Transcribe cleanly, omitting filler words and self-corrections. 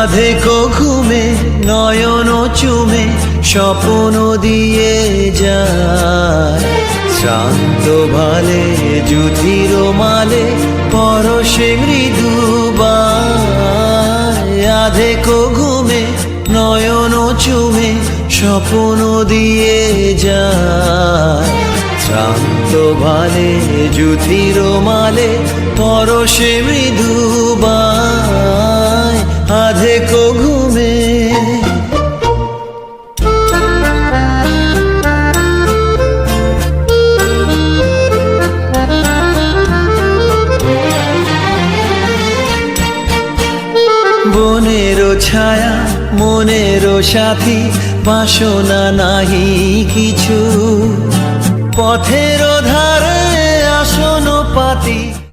আধেকো ঘুমে নয়ন চুমে স্বপ্ন দিয়ে যায়, শ্রান্ত ভালে যুধির মালে পরশে মৃদুবায়। আধেকো ঘুমে নয়ন চুমে স্বপ্ন দিয়ে যায়, শ্রান্ত ভালে যুধির মালে পরশে মৃদুবায়। আধেকো ঘুমে বনেরও ছায়া মনেরও সাথী, বাসনা নাহি কিছু, পথের ধারে